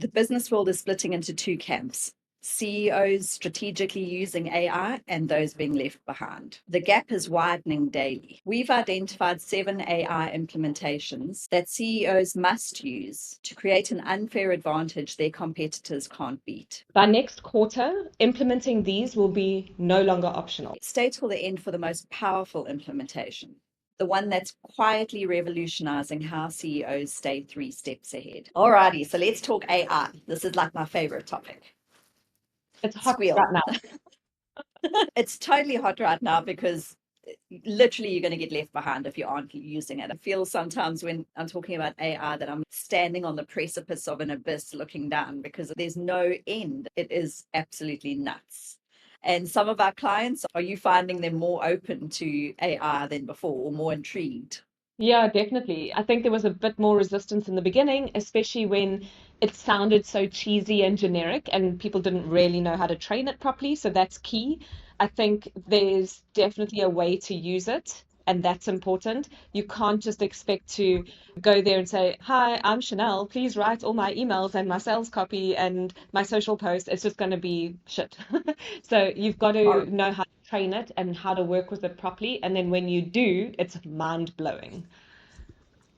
The business world is splitting into two camps: CEOs strategically using AI and those being left behind. The gap is widening daily. We've identified 7 AI implementations that CEOs must use to create an unfair advantage their competitors can't beat. By next quarter, implementing these will be no longer optional. Stay till the end for the most powerful implementation, the one that's quietly revolutionizing how CEOs stay 3 steps ahead. Alrighty, so let's talk AI. This is like my favorite topic. It's hot Squeal. right now. It's totally hot right now because literally you're going to get left behind if you aren't using it. I feel sometimes when I'm talking about AI that I'm standing on the precipice of an abyss looking down because there's no end. It is absolutely nuts. And some of our clients, are you finding them more open to AI than before or more intrigued? Yeah, definitely. I think there was a bit more resistance in the beginning, especially when it sounded so cheesy and generic and people didn't really know how to train it properly. So that's key. I think there's definitely a way to use it, and that's important. You can't just expect to go there and say, "Hi, I'm Chanel. Please write all my emails and my sales copy and my social posts." It's just going to be shit. So you've got to know how to train it and how to work with it properly. And then when you do, it's mind blowing.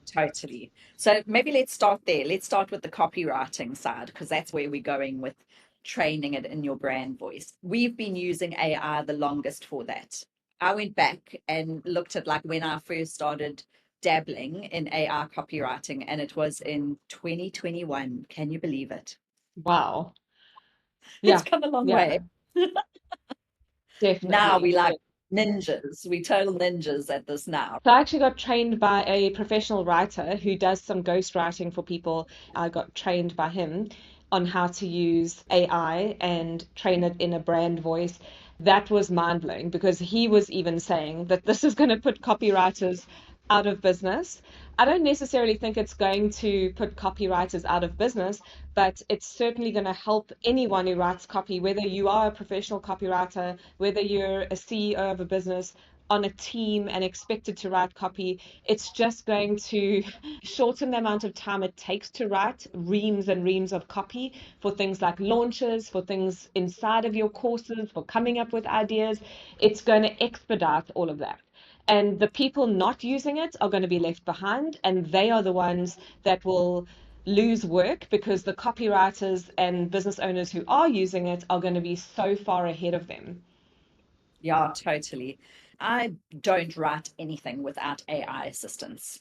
Totally. So maybe let's start there. Let's start with the copywriting side because that's where we're going with training it in your brand voice. We've been using AI the longest for that. I went back and looked at like when I first started dabbling in AI copywriting, and it was in 2021. Can you believe it? Wow. It's Yeah. come a long Yeah, way. Now we definitely. like ninjas. We total ninjas at this now. So I actually got trained by a professional writer who does some ghostwriting for people. I got trained by him on how to use AI and train it in a brand voice. That was mind-blowing because he was even saying that this is going to put copywriters out of business. I don't necessarily think it's going to put copywriters out of business, but it's certainly going to help anyone who writes copy, whether you are a professional copywriter, whether you're a CEO of a business, on a team and expected to write copy. It's just going to shorten the amount of time it takes to write reams and reams of copy for things like launches, for things inside of your courses, for coming up with ideas. It's going to expedite all of that. And the people not using it are going to be left behind, and they are the ones that will lose work because the copywriters and business owners who are using it are going to be so far ahead of them. Yeah, totally. I don't write anything without AI assistance,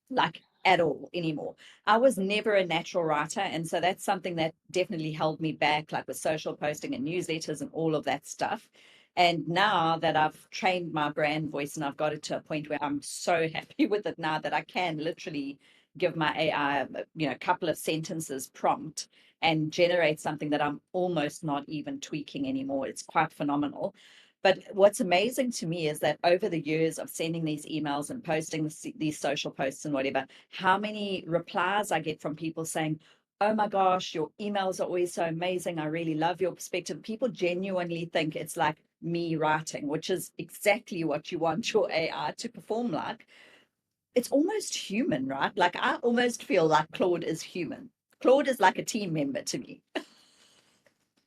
like at all anymore. I was never a natural writer. And so that's something that definitely held me back, like with social posting and newsletters and all of that stuff. And now that I've trained my brand voice and I've got it to a point where I'm so happy with it now that I can literally give my AI, a couple of sentences prompt and generate something that I'm almost not even tweaking anymore. It's quite phenomenal. But what's amazing to me is that over the years of sending these emails and posting these social posts and whatever, how many replies I get from people saying, "Oh my gosh, your emails are always so amazing. I really love your perspective." People genuinely think it's like me writing, which is exactly what you want your AI to perform like. It's almost human, right? Like I almost feel like Claude is human. Claude is like a team member to me.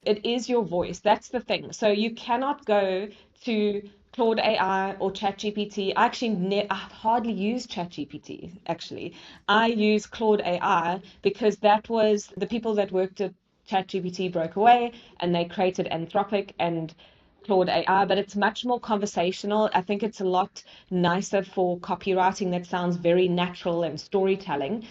It is your voice. That's the thing. So you cannot go to Claude AI or ChatGPT. I hardly use ChatGPT, actually. I use Claude AI because that was the people that worked at ChatGPT broke away and they created Anthropic and Claude AI, but it's much more conversational. I think it's a lot nicer for copywriting that sounds very natural and storytelling.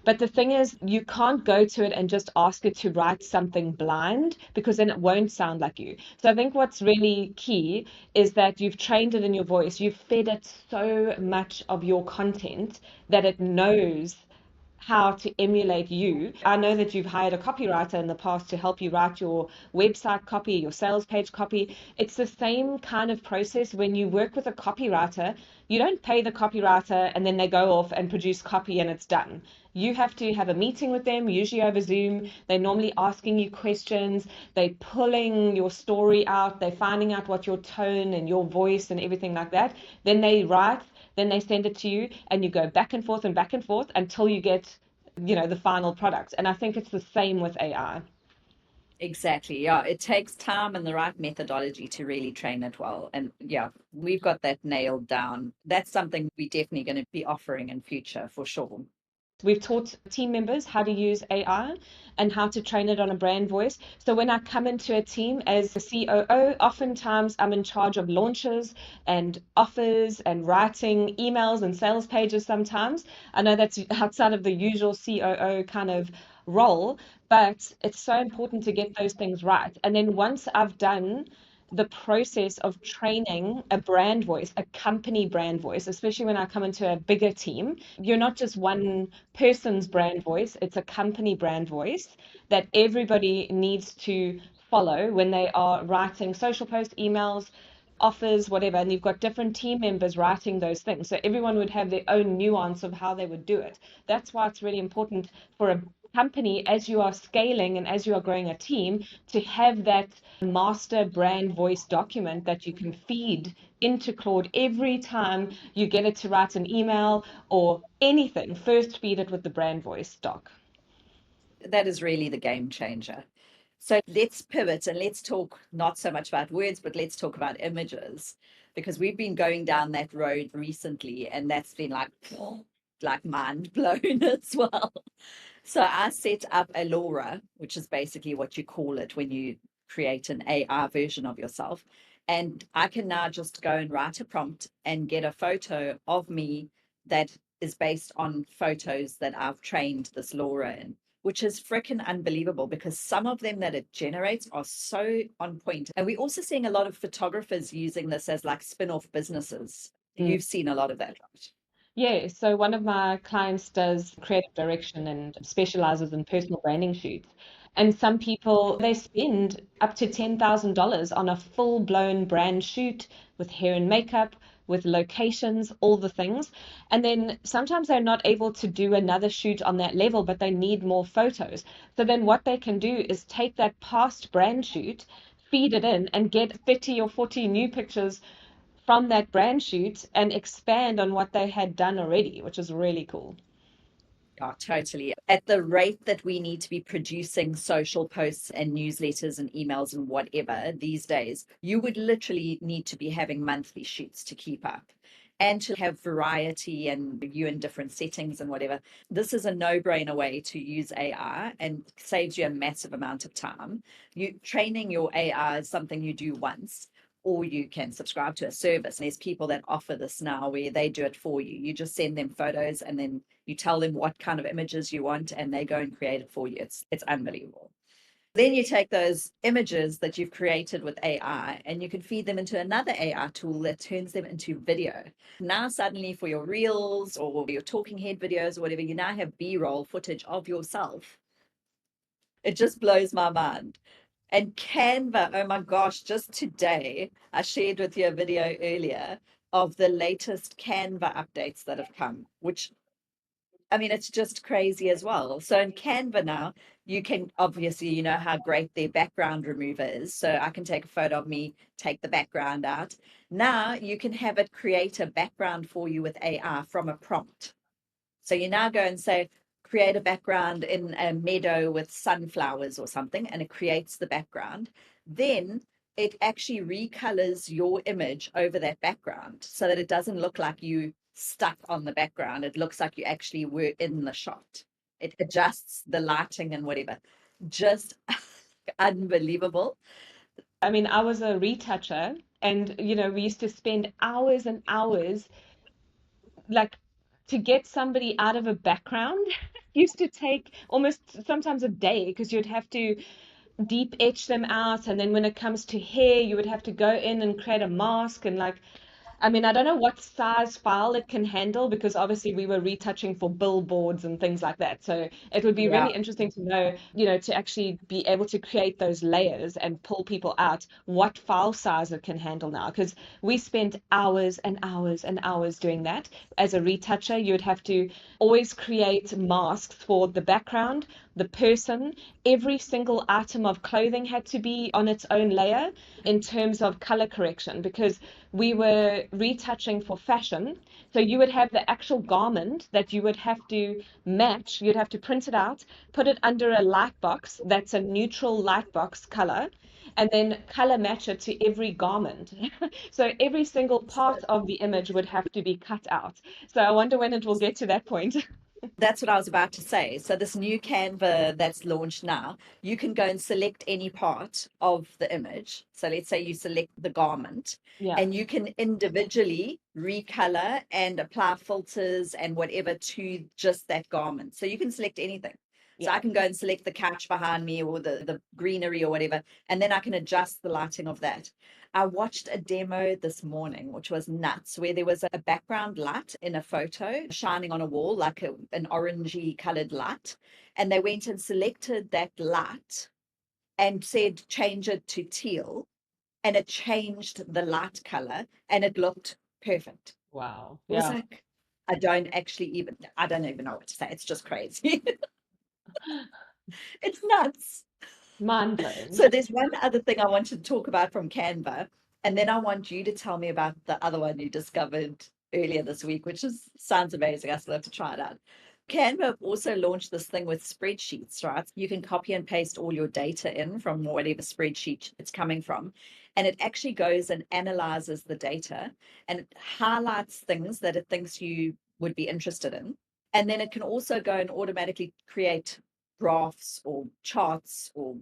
But the thing is, you can't go to it and just ask it to write something blind because then it won't sound like you. So I think what's really key is that you've trained it in your voice, you've fed it so much of your content that it knows how to emulate you. I know that you've hired a copywriter in the past to help you write your website copy, your sales page copy. It's the same kind of process when you work with a copywriter. You don't pay the copywriter and then they go off and produce copy and it's done. You have to have a meeting with them, usually over Zoom. They're normally asking you questions. They're pulling your story out. They're finding out what your tone and your voice and everything like that. Then they write, then they send it to you, and you go back and forth until you get the final product. And I think it's the same with AI. Exactly. Yeah. It takes time and the right methodology to really train it well. And yeah, we've got that nailed down. That's something we're definitely going to be offering in future for sure. We've taught team members how to use AI and how to train it on a brand voice. So when I come into a team as a COO, oftentimes I'm in charge of launches and offers and writing emails and sales pages sometimes. I know that's outside of the usual COO kind of role, but it's so important to get those things right. And then once I've done the process of training a brand voice, a company brand voice, especially when I come into a bigger team, you're not just one person's brand voice, it's a company brand voice that everybody needs to follow when they are writing social posts, emails, offers, whatever. And you've got different team members writing those things. So everyone would have their own nuance of how they would do it. That's why it's really important for a company as you are scaling and as you are growing a team to have that master brand voice document that you can feed into Claude every time you get it to write an email or anything. First, feed it with the brand voice doc. That is really the game changer. So let's pivot and let's talk not so much about words, but let's talk about images because we've been going down that road recently and that's been like mind blown as well. So I set up a Laura, which is basically what you call it when you create an AI version of yourself. And I can now just go and write a prompt and get a photo of me that is based on photos that I've trained this Laura in, which is freaking unbelievable because some of them that it generates are so on point. And we're also seeing a lot of photographers using this as like spin-off businesses. Mm. You've seen a lot of that, right? Yeah, so one of my clients does creative direction and specializes in personal branding shoots. And some people, they spend up to $10,000 on a full-blown brand shoot with hair and makeup, with locations, all the things. And then sometimes they're not able to do another shoot on that level, but they need more photos. So then what they can do is take that past brand shoot, feed it in, and get 30 or 40 new pictures from that brand shoot and expand on what they had done already, which is really cool. Oh, totally. At the rate that we need to be producing social posts and newsletters and emails and whatever these days, you would literally need to be having monthly shoots to keep up and to have variety and you in different settings and whatever. This is a no-brainer way to use AI and saves you a massive amount of time. You training your AI is something you do once. Or you can subscribe to a service. And there's people that offer this now where they do it for you. You just send them photos and then you tell them what kind of images you want and they go and create it for you. It's unbelievable. Then you take those images that you've created with AI and you can feed them into another AI tool that turns them into video. Now suddenly for your reels or your talking head videos or whatever, you now have B-roll footage of yourself. It just blows my mind. And Canva, oh my gosh, just today, I shared with you a video earlier of the latest Canva updates that have come, which I mean, it's just crazy as well. So in Canva now, you can obviously, you know how great their background remover is. So I can take a photo of me, take the background out. Now you can have it create a background for you with AI from a prompt. So you now go and say, create a background in a meadow with sunflowers or something, and it creates the background. Then it actually recolors your image over that background so that it doesn't look like you stuck on the background. It looks like you actually were in the shot. It adjusts the lighting and whatever. Just unbelievable. I mean, I was a retoucher and, we used to spend hours and hours, like, to get somebody out of a background used to take almost sometimes a day because you'd have to deep etch them out. And then when it comes to hair, you would have to go in and create a mask and like, I mean, I don't know what size file it can handle because obviously we were retouching for billboards and things like that. So it would be Yeah. really interesting to know, to actually be able to create those layers and pull people out what file size it can handle now. Because we spent hours and hours and hours doing that. As a retoucher, you would have to always create masks for the background, the person. Every single item of clothing had to be on its own layer in terms of color correction, because we were retouching for fashion. So you would have the actual garment that you would have to match. You'd have to print it out, put it under a light box that's a neutral light box color, and then color match it to every garment. So every single So part of the image would have to be cut out. So I wonder when it will get to that point. that's what I was about to say. So this new Canva that's launched now, you can go and select any part of the image. So let's say you select the garment, Yeah, and you can individually recolor and apply filters and whatever to just that garment. So you can select anything. So yeah. I can go and select the couch behind me or the greenery or whatever, and then I can adjust the lighting of that. I watched a demo this morning, which was nuts, where there was a background light in a photo shining on a wall, like an orangey colored light. And they went and selected that light and said, change it to teal. And it changed the light color and it looked perfect. Wow. It was Yeah. like, I don't even know what to say. It's just crazy. It's nuts. Mind blowing. So there's one other thing I wanted to talk about from Canva, and then I want you to tell me about the other one you discovered earlier this week, which sounds amazing. I still have to try it out. Canva also launched this thing with spreadsheets, right? You can copy and paste all your data in from whatever spreadsheet it's coming from, and it actually goes and analyzes the data and it highlights things that it thinks you would be interested in. And then it can also go and automatically create graphs or charts or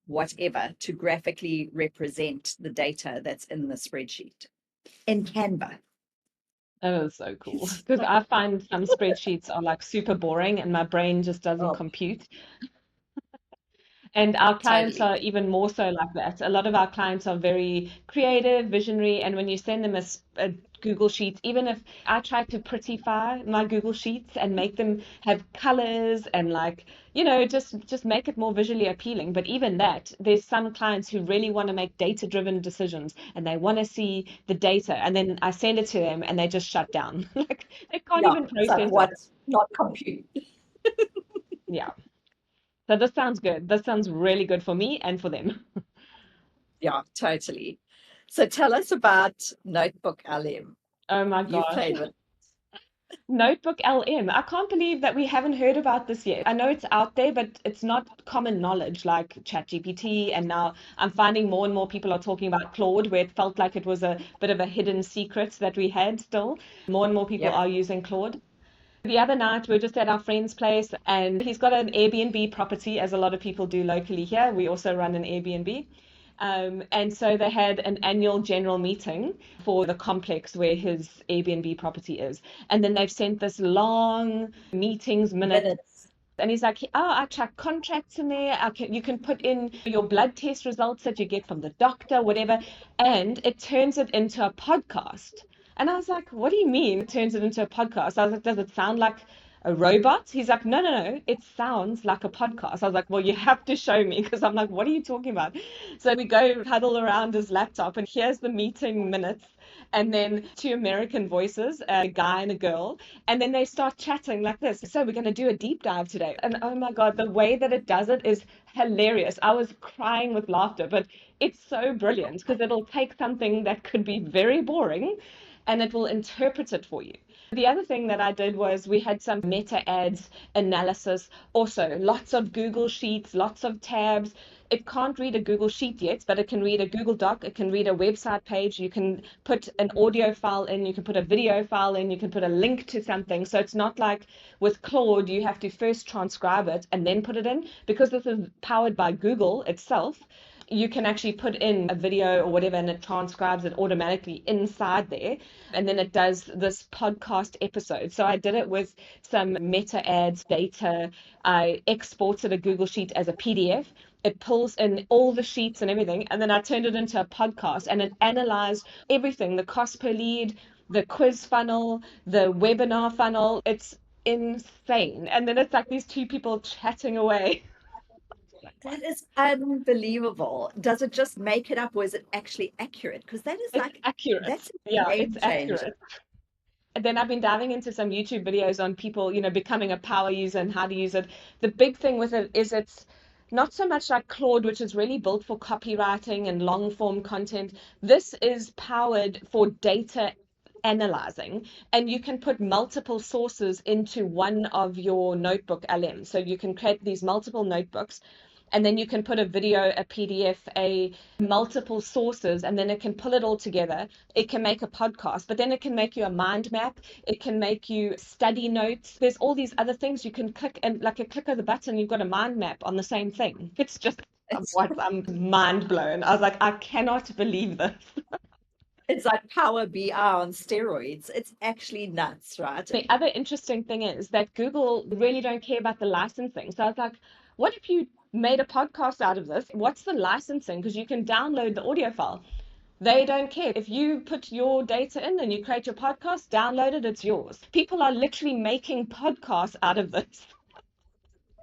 whatever to graphically represent the data that's in the spreadsheet in Canva. That is so cool. Because I find some spreadsheets are like super boring and my brain just doesn't Oh, compute. And our clients totally. are even more so like that. A lot of our clients are very creative, visionary, and when you send them a Google Sheet, even if I try to prettify my Google Sheets and make them have colors and like, just make it more visually appealing. But even that, there's some clients who really want to make data-driven decisions and they want to see the data. And then I send it to them and they just shut down. Like they can't Yeah. even It's like process it. what? Not compute. Yeah. So this sounds good. This sounds really good for me and for them. Yeah, totally. So tell us about Notebook LM. Oh my You've gosh. played with. Notebook LM. I can't believe that we haven't heard about this yet. I know it's out there, but it's not common knowledge like ChatGPT. And now I'm finding more and more people are talking about Claude, where it felt like it was a bit of a hidden secret that we had still. More and more people Yeah. are using Claude. The other night, we are just at our friend's place, and he's got an Airbnb property, as a lot of people do locally here. We also run an Airbnb. And so they had an annual general meeting for the complex where his Airbnb property is. And then they've sent this long meetings minutes. Minutes. And he's like, oh, I track contracts in there. You can put in your blood test results that you get from the doctor, whatever. And it turns it into a podcast. And I was like, what do you mean it turns it into a podcast? I was like, does it sound like a robot? He's like, no, no, no, it sounds like a podcast. I was like, well, you have to show me because I'm like, what are you talking about? So we go huddle around his laptop and here's the meeting minutes. And then two American voices, a guy and a girl. And then they start chatting like this. So we're going to do a deep dive today. And oh my God, the way that it does it is hilarious. I was crying with laughter, but it's so brilliant because it'll take something that could be very boring and it will interpret it for you. The other thing that I did was we had some meta ads analysis, also lots of Google Sheets, lots of tabs. It can't read a Google Sheet yet, but it can read a Google Doc. It can read a website page. You can put an audio file in. You can put a video file in. You can put a link to something. So it's not like with Claude, you have to first transcribe it and then put it in. Because this is powered by Google itself, you can actually put in a video or whatever and it transcribes it automatically inside there. And then it does this podcast episode. So I did it with some meta ads data. I exported a Google Sheet as a PDF. It pulls in all the sheets and everything. And then I turned it into a podcast and it analyzed everything, the cost per lead, the quiz funnel, the webinar funnel. It's insane. And then it's like these two people chatting away. That is unbelievable. Does it just make it up or is it actually accurate? Because that is It's like, accurate. that's a Yeah, it's game changer. accurate. then I've been diving into some YouTube videos on people, becoming a power user and how to use it. The big thing with it is it's not so much like Claude, which is really built for copywriting and long form content. This is powered for data analyzing, and you can put multiple sources into one of your notebook LM. So you can create these multiple notebooks, and then you can put a video, a PDF, a multiple sources, and then it can pull it all together. It can make a podcast, but then it can make you a mind map. It can make you study notes. There's all these other things you can click, and like a click of the button, you've got a mind map on the same thing. It's just It's what I'm mind blown. I was like, I cannot believe this. it's like Power BI on steroids. It's actually nuts, right? The other interesting thing is that Google really don't care about the licensing. So I was like, what if you made a podcast out of this? What's the licensing? Because you can download the audio file. They don't care. If you put your data in and you create your podcast, download it, it's yours. People are literally making podcasts out of this.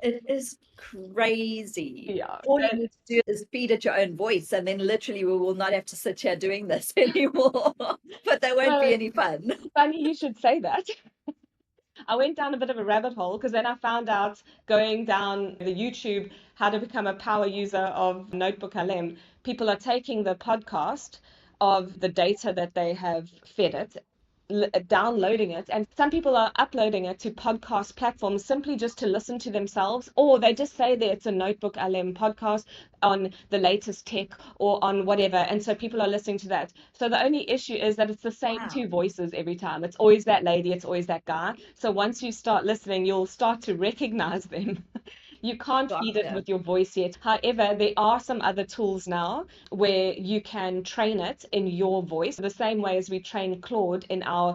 It is crazy. Yeah. All you need to do is feed it your own voice, and then literally we will not have to sit here doing this anymore. But that won't be So any fun. funny you should say that. I went down a bit of a rabbit hole because then I found out going down the YouTube how to become a power user of Notebook LM. People are taking the podcast of the data that they have fed it, downloading it, and some people are uploading it to podcast platforms simply just to listen to themselves, or they just say that it's a Notebook LM podcast on the latest tech or on whatever, and so people are listening to that. So the only issue is that it's the same two Wow. voices every time. It's always that lady, it's always that guy. So once you start listening, you'll start to recognize them. You can't feed it Gotcha. with your voice yet. However, there are some other tools now where you can train it in your voice, the same way as we train Claude in our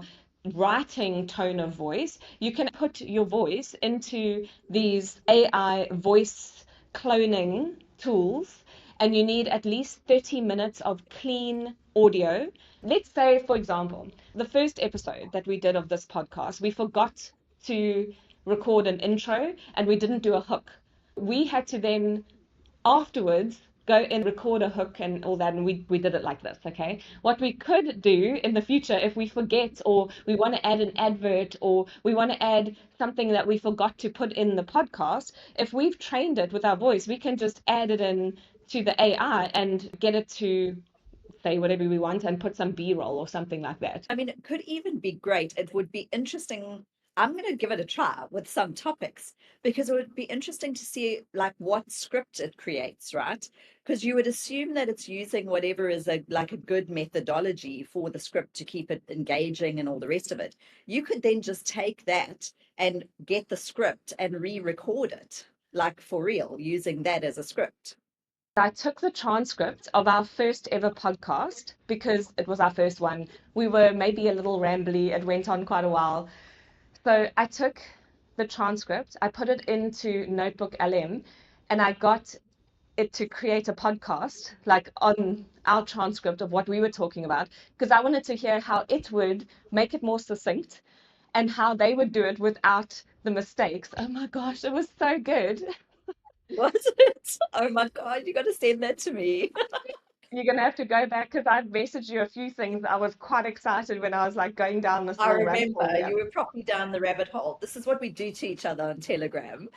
writing tone of voice. You can put your voice into these AI voice cloning tools, and you need at least 30 minutes of clean audio. Let's say, for example, the first episode that we did of this podcast, we forgot to record an intro and we didn't do a hook. We had to then afterwards go and record a hook and all that, and we did it like this. Okay, what we could do in the future if we forget, or we want to add an advert, or we want to add something that we forgot to put in the podcast, if we've trained it with our voice, we can just add it in to the AI and get it to say whatever we want and put some b-roll or something like that. I mean, it could even be great. It would be interesting. I'm going to give it a try with some topics because it would be interesting to see like what script it creates, right? Because you would assume that it's using whatever is a like a good methodology for the script to keep it engaging and all the rest of it. You could then just take that and get the script and re-record it, like for real, using that as a script. I took the transcript of our first ever podcast because it was our first one. We were maybe a little rambly, it went on quite a while. So I took the transcript, I put it into Notebook LM, and I got it to create a podcast, like on our transcript of what we were talking about, because I wanted to hear how it would make it more succinct and how they would do it without the mistakes. Oh my gosh, it was so good. Was it? Oh my God, you got to send that to me. You're gonna have to go back because I've messaged you a few things. I was quite excited when I was like going down this I little rabbit hole remember there. you were properly down the rabbit hole. This is what we do to each other on Telegram.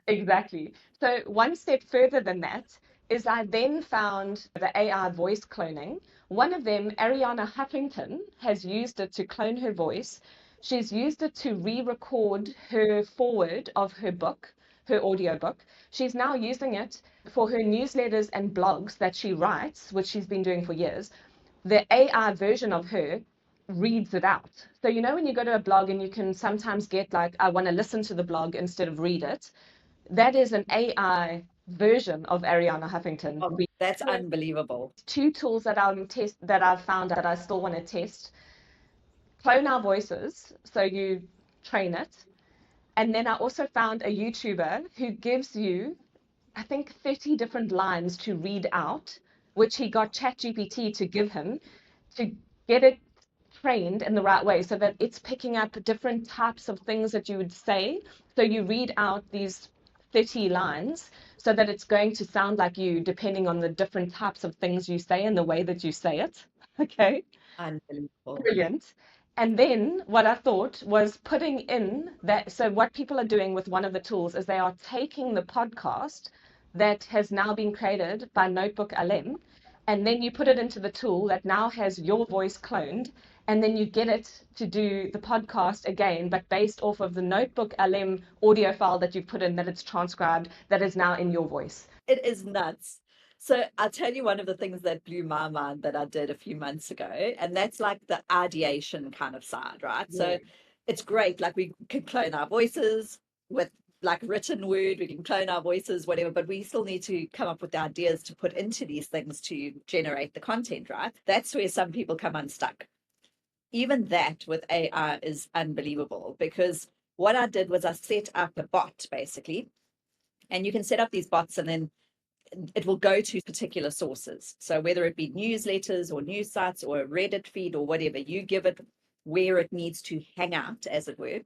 Exactly. So one step further than that is I then found the AI voice cloning. One of them, Ariana Huffington, has used it to clone her voice. She's used it to re-record her forward of her book, her audiobook. She's now using it for her newsletters and blogs that she writes, which she's been doing for years. The AI version of her reads it out. So, when you go to a blog and you can sometimes get like, I want to listen to the blog instead of read it, that is an AI version of Ariana Huffington. Oh, that's unbelievable. Two tools that I've found that I still want to test. Clone our voices, so you train it. And then I also found a YouTuber who gives you, I think, 30 different lines to read out, which he got ChatGPT to give him to get it trained in the right way so that it's picking up different types of things that you would say. So you read out these 30 lines so that it's going to sound like you depending on the different types of things you say and the way that you say it. Okay. Unbelievable. Brilliant. And then what I thought was putting in that. So, what people are doing with one of the tools is they are taking the podcast that has now been created by Notebook LM, and then you put it into the tool that now has your voice cloned, and then you get it to do the podcast again, but based off of the Notebook LM audio file that you put in, that it's transcribed, that is now in your voice. It is nuts. So I'll tell you one of the things that blew my mind that I did a few months ago, and that's like the ideation kind of side, right? Yeah. So it's great. Like we can clone our voices with like written word, we can clone our voices, whatever, but we still need to come up with the ideas to put into these things to generate the content, right? That's where some people come unstuck. Even that with AI is unbelievable because what I did was I set up a bot basically, and you can set up these bots and then it will go to particular sources. So whether it be newsletters or news sites or a Reddit feed or whatever, you give it where it needs to hang out, as it were.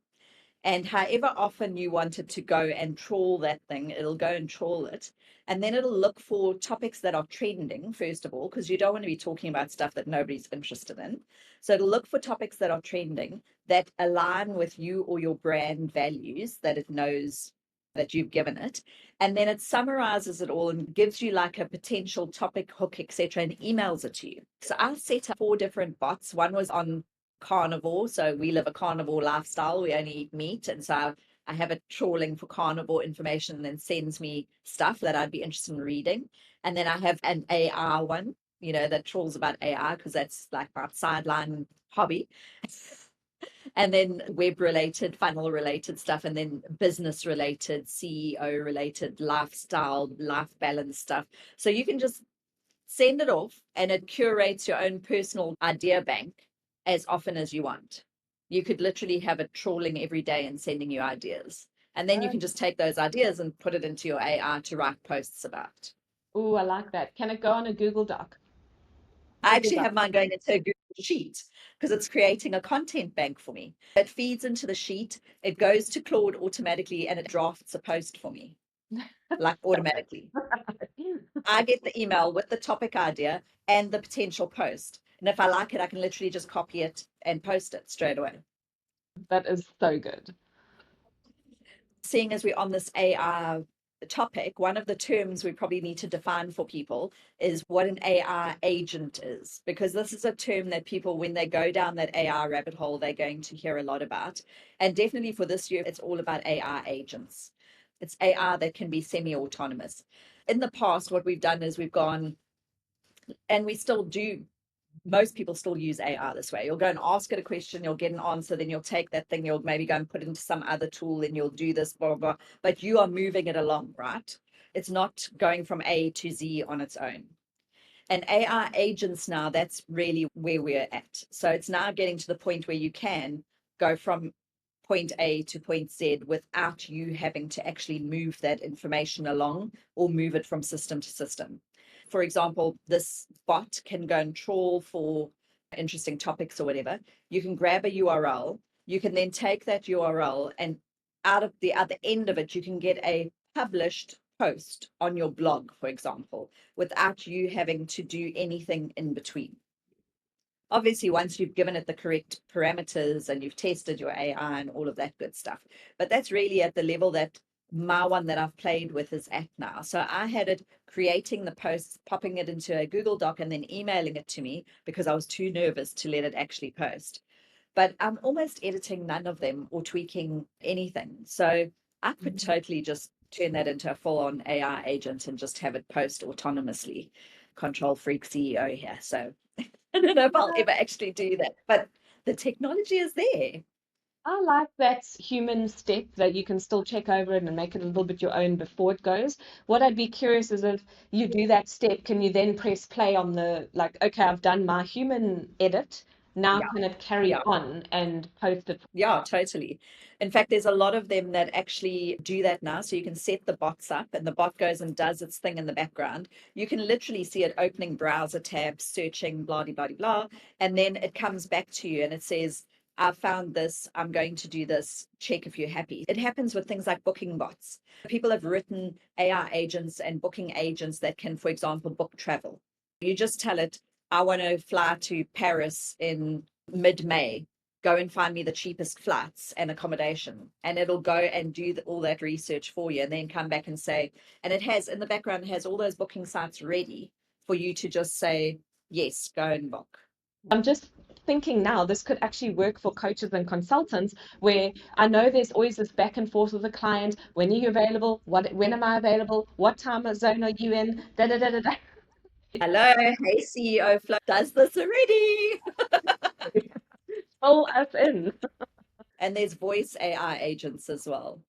And however often you want it to go and trawl that thing, it'll go and trawl it. And then it'll look for topics that are trending, first of all, because you don't want to be talking about stuff that nobody's interested in. So it'll look for topics that are trending that align with you or your brand values that it knows that you've given it. And then it summarizes it all and gives you like a potential topic hook, etc., and emails it to you. So I set up 4 different bots. One was on carnivore. So we live a carnivore lifestyle. We only eat meat. And so I have it trawling for carnivore information and then sends me stuff that I'd be interested in reading. And then I have an AI one, that trawls about AI because that's like my sideline hobby. And then web related, funnel related stuff, and then business related, CEO related, lifestyle, life balance stuff. So you can just send it off and it curates your own personal idea bank as often as you want. You could literally have it trawling every day and sending you ideas. And then you can just take those ideas and put it into your AI to write posts about. Oh, I like that. Can it go on a Google Doc? I Google actually Doc. have mine going into a Google Sheet because it's creating a content bank for me. It feeds into the sheet, it goes to Claude automatically, and it drafts a post for me, like automatically. I get the email with the topic idea and the potential post. And if I like it, I can literally just copy it and post it straight away. That is so good. Seeing as we're on this AI topic, one of the terms we probably need to define for people is what an AI agent is, because this is a term that people, when they go down that AI rabbit hole, they're going to hear a lot about. And definitely for this year, it's all about AI agents. It's AI that can be semi-autonomous. In the past, what we've done is we've gone, and we still do, most people still use AI this way. You'll go and ask it a question, you'll get an answer, then you'll take that thing, you'll maybe go and put it into some other tool and you'll do this, blah, blah, blah. But you are moving it along, right? It's not going from A to Z on its own. And AI agents now, that's really where we're at. So it's now getting to the point where you can go from point A to point Z without you having to actually move that information along or move it from system to system. For example, this bot can go and trawl for interesting topics or whatever. You can grab a URL. You can then take that URL and out of the other end of it, you can get a published post on your blog, for example, without you having to do anything in between. Obviously, once you've given it the correct parameters and you've tested your AI and all of that good stuff. But that's really at the level that my one that I've played with is at now. So I had it creating the posts, popping it into a Google Doc, and then emailing it to me because I was too nervous to let it actually post. But I'm almost editing none of them or tweaking anything. So I could totally just turn that into a full on AI agent and just have it post autonomously. Control freak CEO here. So I don't know if I'll ever actually do that, but the technology is there. I like that human step that you can still check over it and make it a little bit your own before it goes. What I'd be curious is if you do that step, can you then press play on the, like, okay, I've done my human edit. Now Yeah, can it carry yeah, on and post it? yeah, totally. In fact, there's a lot of them that actually do that now. So you can set the bots up and the bot goes and does its thing in the background. You can literally see it opening browser tabs, searching, blah, blah, blah, blah. And then it comes back to you and it says, I found this, I'm going to do this, check if you're happy. It happens with things like booking bots. People have written AI agents and booking agents that can, for example, book travel. You just tell it, I want to fly to Paris in mid-May. Go and find me the cheapest flights and accommodation. And it'll go and do all that research for you and then come back and say, and it has in the background, it has all those booking sites ready for you to just say, yes, go and book. I'm just thinking now this could actually work for coaches and consultants where I know there's always this back and forth with the client. When are you available? When am I available? What time zone are you in? Da da da da da. Hello, hey CEO Flo does this already. Pull us in. And there's voice AI agents as well.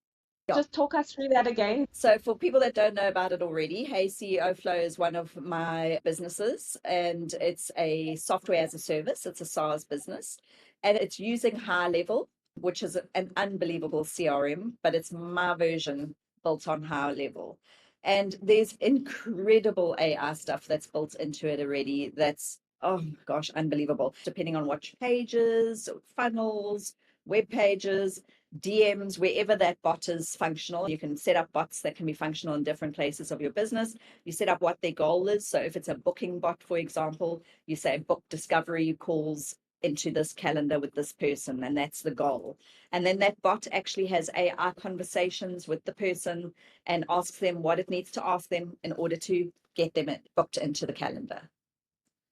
Yeah. Just talk us through that again. So for people that don't know about it already, Hey CEO Flow is one of my businesses and it's a software as a service. It's a SaaS business and it's using High Level, which is an unbelievable CRM, but it's my version built on High Level. And there's incredible AI stuff that's built into it already. That's, oh my gosh, unbelievable. Depending on what pages, funnels, web pages, DMs, wherever that bot is functional. You can set up bots that can be functional in different places of your business. You set up what their goal is. So if it's a booking bot, for example, you say book discovery calls into this calendar with this person, and that's the goal. And then that bot actually has AI conversations with the person and asks them what it needs to ask them in order to get them booked into the calendar.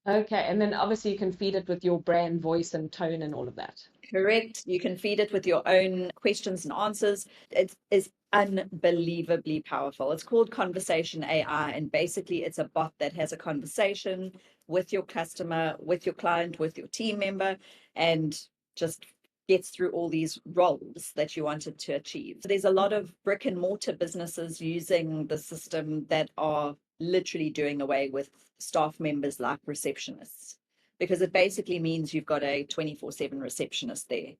Okay, and then obviously you can feed it with your brand voice and tone and all of that. Correct. You can feed it with your own questions and answers. It is unbelievably powerful. It's called Conversation AI, and basically it's a bot that has a conversation with your customer, with your client, with your team member, and just gets through all these roles that you wanted to achieve. There's a lot of brick and mortar businesses using the system that are literally doing away with staff members like receptionists, because it basically means you've got a 24/7 receptionist there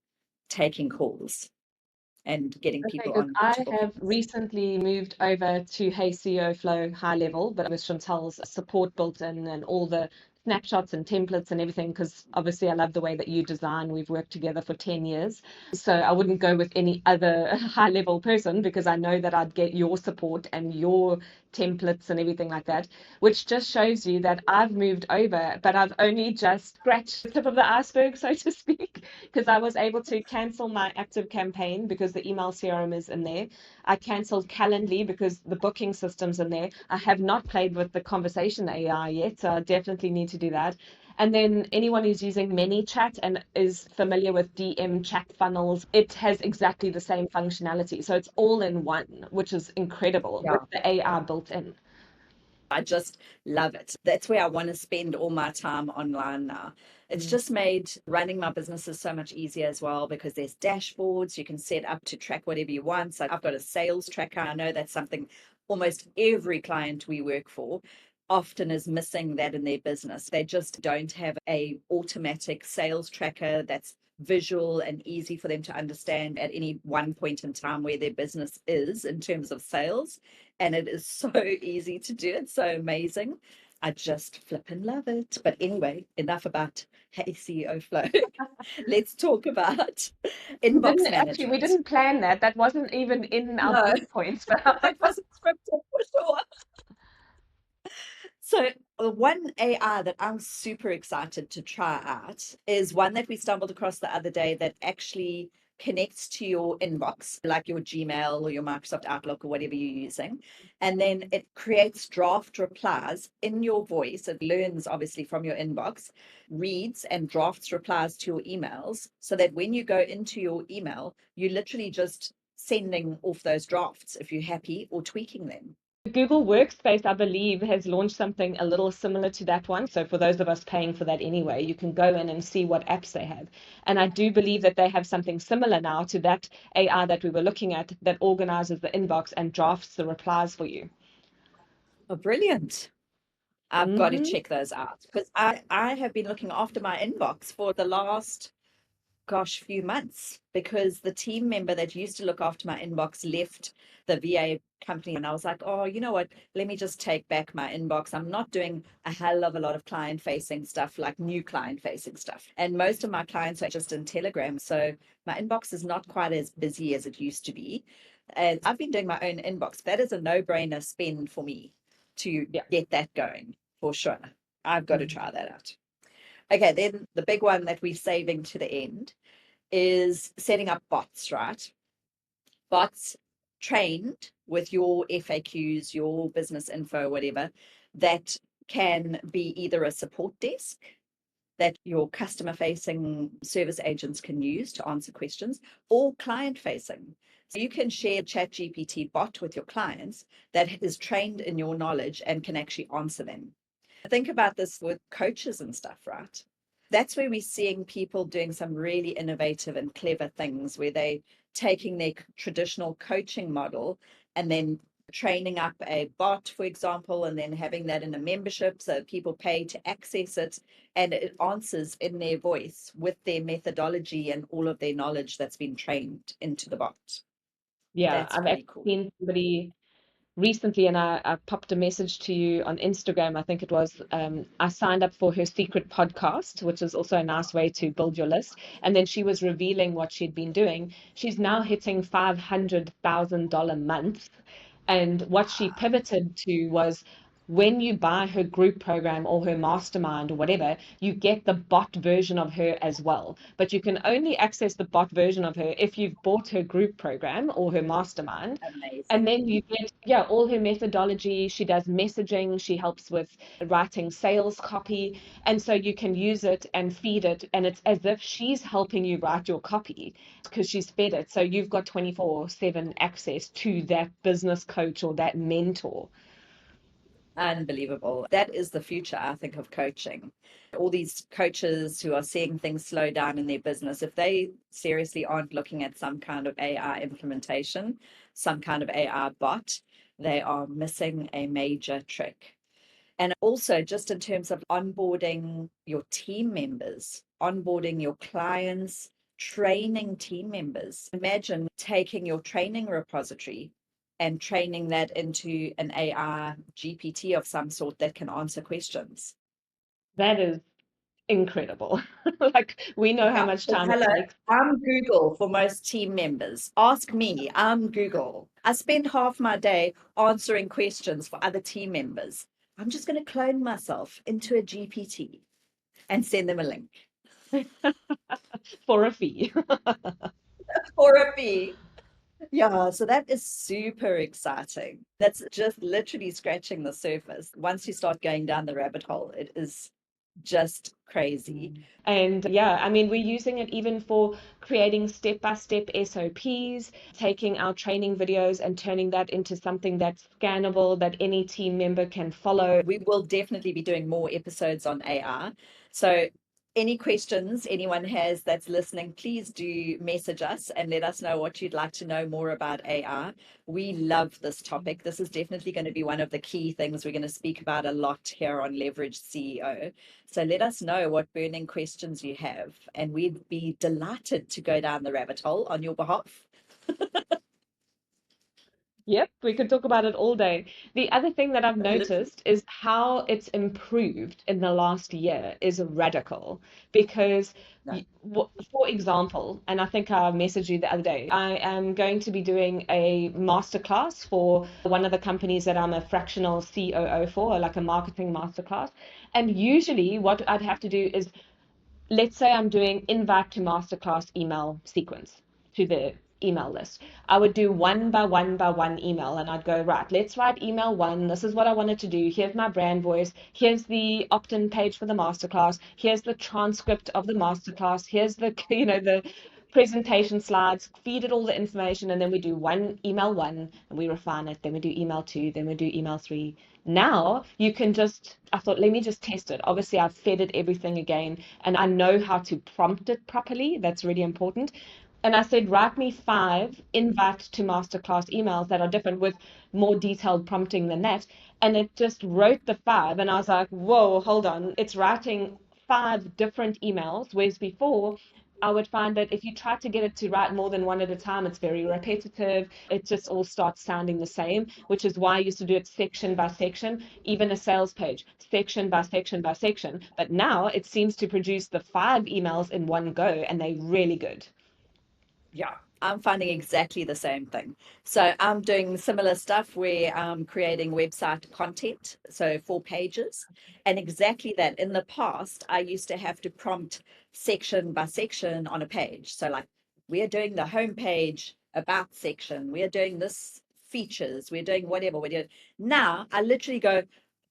taking calls and getting Okay, people because on to I have bookings. recently moved over to Hey CEO Flow High Level, but with Chantal's support built in and all the snapshots and templates and everything, because obviously I love the way that you design. We've worked together for 10 years. So I wouldn't go with any other high level person because I know that I'd get your support and your templates and everything like that, which just shows you that I've moved over, but I've only just scratched the tip of the iceberg, so to speak, because I was able to cancel my active campaign because the email CRM is in there. I canceled Calendly because the booking system's in there. I have not played with the conversation AI yet, so I definitely need to do that. And then anyone who's using ManyChat and is familiar with DM chat funnels, it has exactly the same functionality. So it's all in one, which is incredible with Yeah, the AI built in. I just love it. That's where I want to spend all my time online now. It's Mm. just made running my businesses so much easier as well because there's dashboards you can set up to track whatever you want. So I've got a sales tracker. I know that's something almost every client we work for often is missing that in their business. They just don't have a automatic sales tracker that's visual and easy for them to understand at any one point in time where their business is in terms of sales. And it is so easy to do. It's so amazing. I just flip and love it. But anyway, enough about Hey CEO Flow. Let's talk about We didn't inbox actually, we management. didn't plan that. That wasn't even in our No, bullet points, but I'm that like, wasn't scripted for sure. So, one AI that I'm super excited to try out is one that we stumbled across the other day that actually connects to your inbox, like your Gmail or your Microsoft Outlook or whatever you're using. And then it creates draft replies in your voice. It learns obviously from your inbox, reads and drafts replies to your emails so that when you go into your email, you're literally just sending off those drafts if you're happy or tweaking them. Google Workspace, I believe, has launched something a little similar to that one. So for those of us paying for that anyway, you can go in and see what apps they have. And I do believe that they have something similar now to that AI that we were looking at that organizes the inbox and drafts the replies for you. Oh, brilliant. I've got to Hmm. check those out because I have been looking after my inbox for the last, gosh, few months because the team member that used to look after my inbox left the VA company. And I was like, oh, you know what? Let me just take back my inbox. I'm not doing a hell of a lot of client facing stuff, like new client facing stuff. And most of my clients are just in Telegram. So my inbox is not quite as busy as it used to be. And I've been doing my own inbox. That is a no-brainer spend for me to Yeah. get that going for sure. I've got to try that out. Okay, then the big one that we're saving to the end is setting up bots, right? Bots trained with your FAQs, your business info, whatever, that can be either a support desk that your customer facing service agents can use to answer questions, or client facing. So you can share ChatGPT bot with your clients that is trained in your knowledge and can actually answer them. Think about this with coaches and stuff, right? That's where we're seeing people doing some really innovative and clever things where they taking their traditional coaching model and then training up a bot, for example, and then having that in a membership so that people pay to access it and it answers in their voice with their methodology and all of their knowledge that's been trained into the bot. Yeah, That's I've pretty actually cool. seen somebody recently, and I popped a message to you on Instagram, I think it was. I signed up for her secret podcast, which is also a nice way to build your list. And then she was revealing what she'd been doing. She's now hitting $500,000 months. And what she pivoted to was when you buy her group program or her mastermind or whatever, you get the bot version of her as well. But you can only access the bot version of her if you've bought her group program or her mastermind. And Amazing. then you get, yeah, all her methodology. She does messaging. She helps with writing sales copy. And so you can use it and feed it. And it's as if she's helping you write your copy because she's fed it. So you've got 24/7 access to that business coach or that mentor. Unbelievable. That is the future, I think, of coaching. All these coaches who are seeing things slow down in their business, if they seriously aren't looking at some kind of AI implementation, some kind of AI bot, they are missing a major trick. And also, just in terms of onboarding your team members, onboarding your clients, training team members. Imagine taking your training repository and training that into an AI GPT of some sort that can answer questions. That is incredible. Like, we know how Yeah, much because time it hello, takes. I'm Google for most team members. Ask me, I'm Google. I spend half my day answering questions for other team members. I'm just going to clone myself into a GPT and send them a link For a fee. for a fee. Yeah, so that is super exciting. That's just literally scratching the surface. Once you start going down the rabbit hole, it is just crazy. And yeah, I mean, we're using it even for creating step-by-step SOPs, taking our training videos and turning that into something that's scannable that any team member can follow. We will definitely be doing more episodes on AI. So, any questions anyone has that's listening, please do message us and let us know what you'd like to know more about AI. We love this topic. This is definitely going to be one of the key things we're going to speak about a lot here on Leverage CEO. So, let us know what burning questions you have, and we'd be delighted to go down the rabbit hole on your behalf. Yep, we could talk about it all day. The other thing that I've Literally. noticed is how it's improved in the last year is radical. Because, No. for example, and I think I messaged you the other day, I am going to be doing a masterclass for one of the companies that I'm a fractional COO for, like a marketing masterclass. And usually, what I'd have to do is, let's say I'm doing invite to masterclass email sequence to the email list. I would do one by one by one email and I'd go, right, let's write email one. This is what I wanted to do. Here's my brand voice. Here's the opt-in page for the masterclass. Here's the transcript of the masterclass. Here's the, the presentation slides, feed it all the information, and then we do email one and we refine it. Then we do email two, then we do email three. Now you can just, I thought, let me just test it. Obviously, I've fed it everything again and I know how to prompt it properly. That's really important. And I said, write me 5 invite to masterclass emails that are different with more detailed prompting than that. And it just wrote the 5. And I was like, whoa, hold on. It's writing 5 different emails, whereas before I would find that if you try to get it to write more than one at a time, it's very repetitive. It just all starts sounding the same, which is why I used to do it section by section, even a sales page, section by section by section. But now it seems to produce the 5 emails in one go, and they're really good. Yeah, I'm finding exactly the same thing. So I'm doing similar stuff where I'm creating website content, so 4 pages. And exactly that. In the past, I used to have to prompt section by section on a page. So like we are doing the home page about section, we are doing this features, we're doing whatever we're doing. Now I literally go,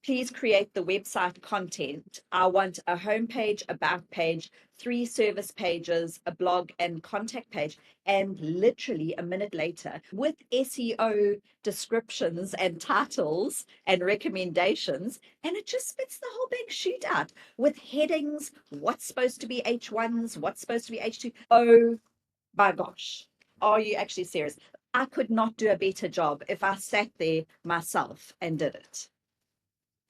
please create the website content. I want a homepage, about page, 3 service pages, a blog, and contact page. And literally a minute later, with SEO descriptions and titles and recommendations, and it just spits the whole big sheet out with headings, what's supposed to be H1s, what's supposed to be H2. Oh my gosh, are you actually serious? I could not do a better job if I sat there myself and did it.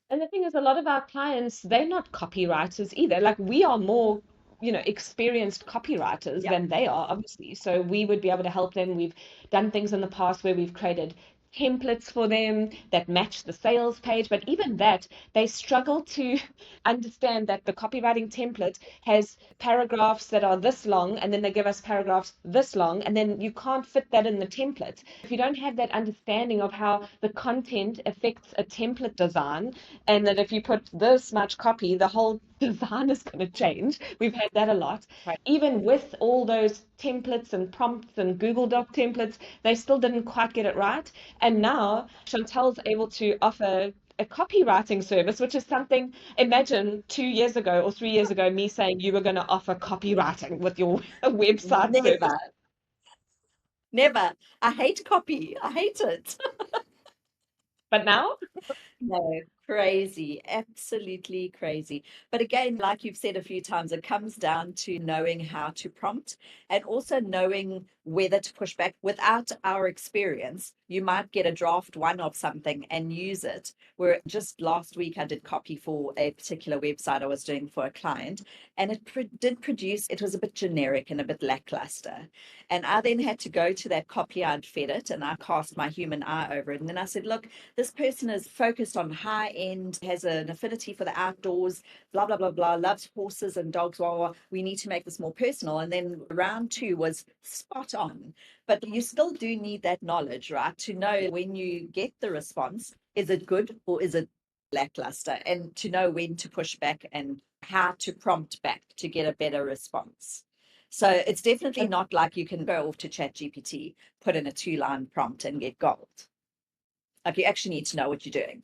And the thing is, a lot of our clients, they're not copywriters either. Like we are more, experienced copywriters Yeah, than they are, obviously. So we would be able to help them. We've done things in the past where we've created templates for them that match the sales page. But even that, they struggle to understand that the copywriting template has paragraphs that are this long, and then they give us paragraphs this long, and then you can't fit that in the template. If you don't have that understanding of how the content affects a template design, and that if you put this much copy, the whole design is going to change. We've had that a lot. right. Even with all those templates and prompts and Google Doc templates, they still didn't quite get it right. And now Chantel's able to offer a copywriting service, which is something, imagine 2 years ago or 3 years ago, me saying you were going to offer copywriting with your website service. Never, never. I hate copy. I hate it. But now, No, crazy, absolutely crazy. But again, like you've said a few times, it comes down to knowing how to prompt and also knowing whether to push back. Without our experience, you might get a draft one of something and use it. Where just last week I did copy for a particular website I was doing for a client, and it did produce, it was a bit generic and a bit lackluster. And I then had to go to that copy I'd fed it and I cast my human eye over it. And then I said, look, this person is focused on high end, has an affinity for the outdoors, blah, blah, blah, blah, loves horses and dogs, blah, blah, blah. We need to make this more personal. And then round two was spot on. But you still do need that knowledge, right? To know when you get the response, is it good or is it lackluster? And to know when to push back and how to prompt back to get a better response. So it's definitely not like you can go off to ChatGPT, put in a 2-line prompt and get gold. Like you actually need to know what you're doing.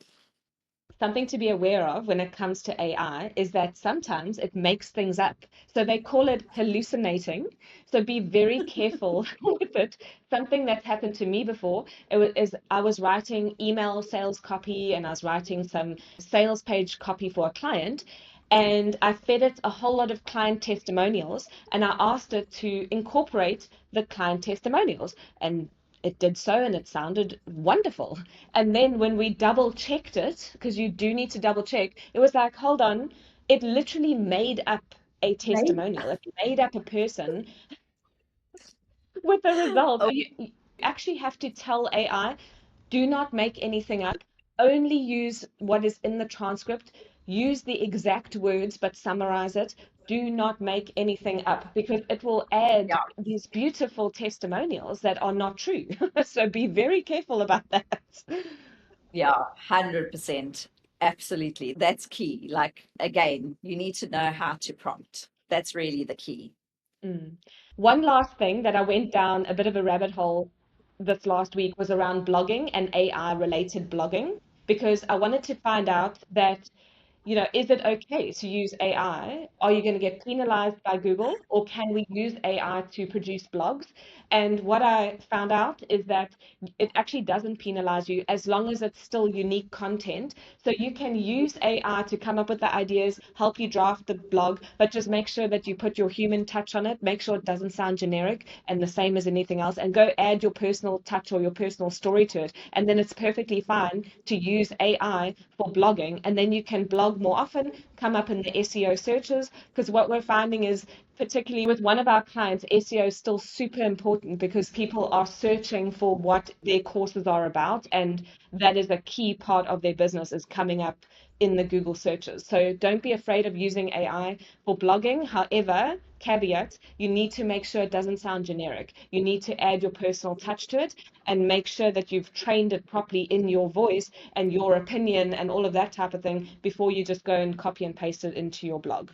something to be aware of when it comes to AI is that sometimes it makes things up. So they call it hallucinating. So be very careful with it. Something that's happened to me before is I was writing email sales copy and I was writing some sales page copy for a client. And I fed it a whole lot of client testimonials and I asked it to incorporate the client testimonials. And it did so and it sounded wonderful. And then when we double checked it, because you do need to double check, it was like, hold on, it literally made up a Right. testimonial. It made up a person with a result. Oh, You actually have to tell AI, do not make anything up. Only use what is in the transcript. Use the exact words, but summarize it. Do not make anything up because it will add yeah, these beautiful testimonials that are not true. So be very careful about that. yeah, 100%. Absolutely. That's key. Like, again, you need to know how to prompt. That's really the key. Mm. One last thing that I went down a bit of a rabbit hole this last week was around blogging and AI related blogging because I wanted to find out that, is it okay to use AI? Are you going to get penalized by Google or can we use AI to produce blogs? And what I found out is that it actually doesn't penalize you as long as it's still unique content. So you can use AI to come up with the ideas, help you draft the blog, but just make sure that you put your human touch on it. Make sure it doesn't sound generic and the same as anything else, and go add your personal touch or your personal story to it. And then it's perfectly fine to use AI for blogging. And then you can blog more often, come up in the SEO searches, because what we're finding is particularly with one of our clients, SEO is still super important because people are searching for what their courses are about, and that is a key part of their business is coming up in the Google searches. So don't be afraid of using AI for blogging. However, caveat, you need to make sure it doesn't sound generic. You need to add your personal touch to it and make sure that you've trained it properly in your voice and your opinion and all of that type of thing before you just go and copy and paste it into your blog.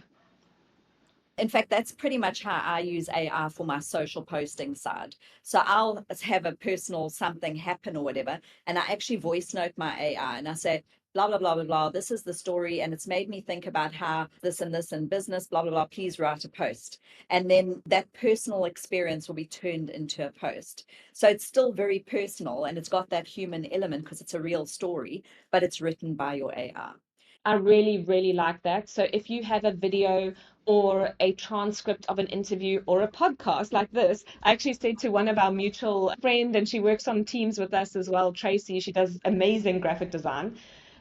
In fact, that's pretty much how I use AI for my social posting side. So I'll have a personal something happen or whatever, and I actually voice note my AI and I say, blah, blah, blah, blah, blah. This is the story. And it's made me think about how this and this in business, blah, blah, blah. Please write a post. And then that personal experience will be turned into a post. So it's still very personal and it's got that human element because it's a real story, but it's written by your AI. I really, really like that. So if you have a video or a transcript of an interview or a podcast like this, I actually said to one of our mutual friend, and she works on Teams with us as well, Tracy, she does amazing graphic design.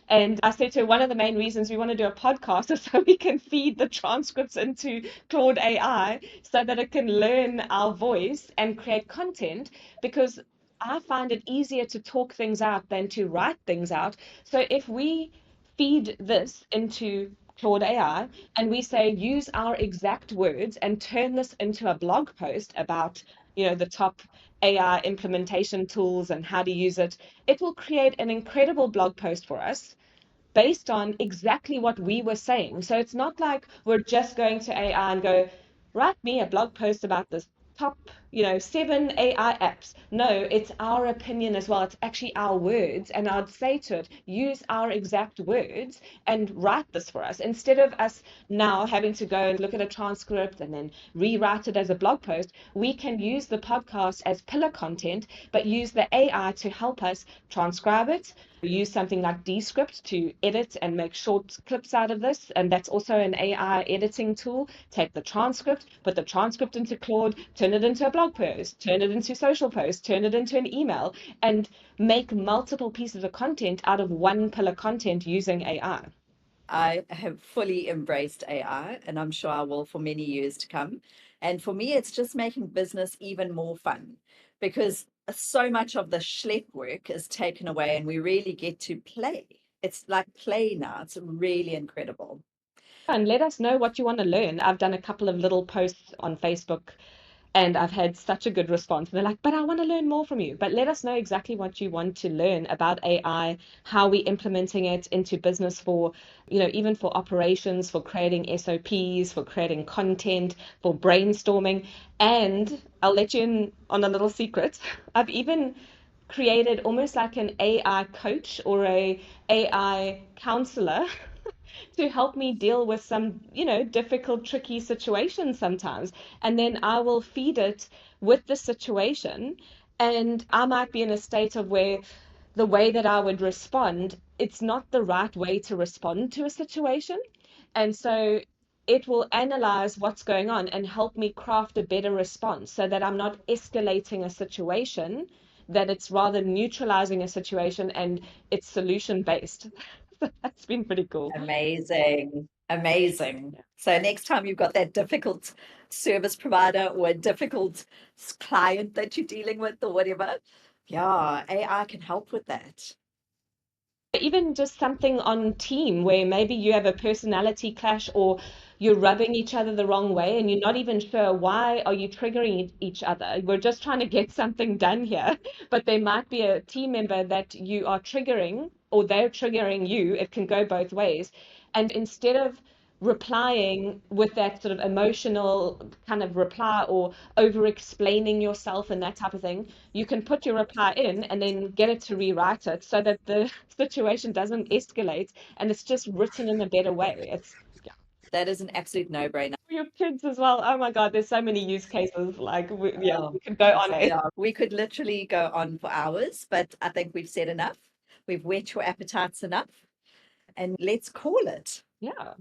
And I said to her, one of the main reasons we want to do a podcast is so we can feed the transcripts into Claude AI so that it can learn our voice and create content because I find it easier to talk things out than to write things out. So if we feed this into Claude AI and we say use our exact words and turn this into a blog post about the top AI implementation tools and how to use it, it will create an incredible blog post for us based on exactly what we were saying. So it's not like we're just going to AI and go, write me a blog post about this top, 7 AI apps. No, it's our opinion as well. It's actually our words. And I'd say to it, use our exact words and write this for us instead of us now having to go and look at a transcript and then rewrite it as a blog post. We can use the podcast as pillar content, but use the AI to help us transcribe it, use something like Descript to edit and make short clips out of this. And that's also an AI editing tool. Take the transcript, put the transcript into Claude, turn it into a blog post, turn it into social post, turn it into an email, and make multiple pieces of content out of one pillar content using AI. I have fully embraced AI, and I'm sure I will for many years to come. And for me, it's just making business even more fun because so much of the schlep work is taken away and we really get to play. It's like play now. It's really incredible. And let us know what you want to learn. I've done a couple of little posts on Facebook and I've had such a good response. They're like, but I want to learn more from you. But let us know exactly what you want to learn about AI, how we're implementing it into business for, even for operations, for creating SOPs, for creating content, for brainstorming. And I'll let you in on a little secret. I've even created almost like an AI coach or a AI counselor to help me deal with some, difficult, tricky situations sometimes. And then I will feed it with the situation. And I might be in a state of where the way that I would respond, it's not the right way to respond to a situation. And so it will analyze what's going on and help me craft a better response so that I'm not escalating a situation, that it's rather neutralizing a situation and it's solution based. That's been pretty cool. Amazing. Amazing. So next time you've got that difficult service provider or a difficult client that you're dealing with or whatever, yeah, AI can help with that. Even just something on team where maybe you have a personality clash or you're rubbing each other the wrong way and you're not even sure why are you triggering each other. We're just trying to get something done here, but there might be a team member that you are triggering or they're triggering you. It can go both ways. And instead of replying with that sort of emotional kind of reply or over explaining yourself and that type of thing, you can put your reply in and then get it to rewrite it so that the situation doesn't escalate and it's just written in a better way. It's yeah. That is an absolute no-brainer. For your kids as well. Oh my God, there's so many use cases. Like, yeah, Oh, we could go on a. yeah, we could literally go on for hours, but I think we've said enough. We've whet your appetites enough, and let's call it. Yeah.